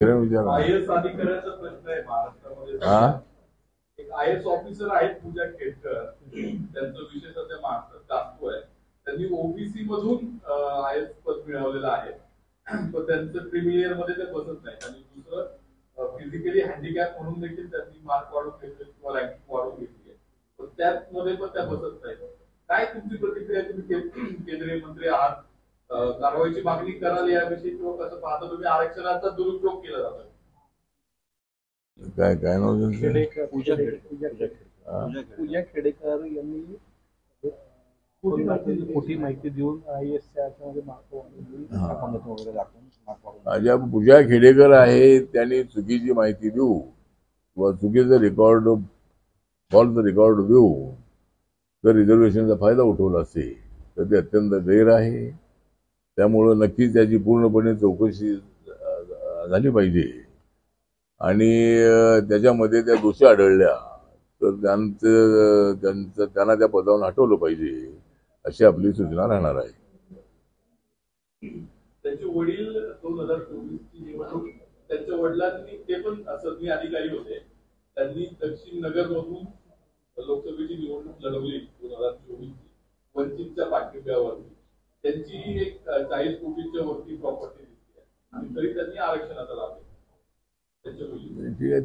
IS अधिकाऱ्याचा प्रश्न आहे महाराष्ट्रामध्ये. एक आयएस ऑफिसर आहेत पूजा खेडकर, त्यांचा विषय सध्या महाराष्ट्रात गाजतोय. त्यांनी ओबीसी मधून आयएस पद मिळवलेलं आहे, पण त्यांचं प्रीमियर मध्ये ते बसत नाही. आणि दुसरं फिजिकली हँडिकॅप म्हणून देखील त्यांनी मार्क वाढवून घेतले किंवा रँकिंग वाढवून घेतली आहे, पण त्यामध्ये पण त्या बसत नाही. काय तुमची प्रतिक्रिया? तुम्ही केंद्रीय मंत्री आहात, कारवाईची मागणी कराल याविषयी, किंवा कसं पाहता तुम्ही आरक्षणाचा दुरुपयोग केला जातो? काय काय नाव पूजा खेडेकर यांनी खोटी माहिती देऊन पूजा खेडेकर आहे, त्यांनी चुकीची माहिती देऊ किंवा चुकीचं रेकॉर्ड फॉल्स रेकॉर्ड देऊ तर रिझर्वेशनचा फायदा उठवला असेल तर ते अत्यंत गैर आहे. त्यामुळं नक्कीच त्याची पूर्णपणे चौकशी झाली पाहिजे आणि त्याच्यामध्ये त्या दोषी आढळल्या तर त्यांना त्या पदावरून हटवलं पाहिजे, अशी आपली सूचना राहणार आहे. त्यांचे वडील 2024 ची निवडणूक त्यांच्या वडिलांनी, ते पण सदनी अधिकारी होते, त्यांनी दक्षिण नगर मधून लोकसभेची निवडणूक लढवली 2024 ची वंचितच्या पाठिंब्यावरती. त्यांची एक 40 कोटीच्या वरती प्रॉपर्टी दिसते आणि तरी त्यांनी आरक्षणाचा लाभ घेतला.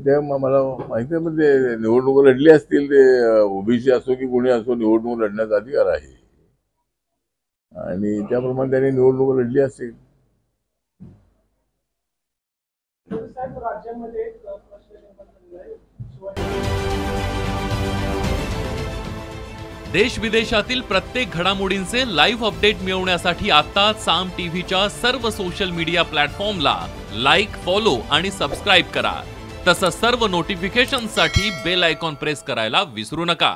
त्या मला माहिती आहे, म्हणजे निवडणूक लढली असतील, ते ओबीसी असो की कोणी असो, निवडणूक लढण्याचा अधिकार आहे आणि त्याप्रमाणे त्यांनी निवडणूक लढली असेल. देश विदेशातील प्रत्येक घडामोडींचे लाईव्ह अपडेट मिळवण्यासाठी आता साम टीव्हीच्या सर्व सोशल मीडिया प्लॅटफॉर्मला लाईक, फॉलो आणि सबस्क्राईब करा. तसंच सर्व नोटिफिकेशनसाठी बेल आयकॉन प्रेस करायला विसरू नका.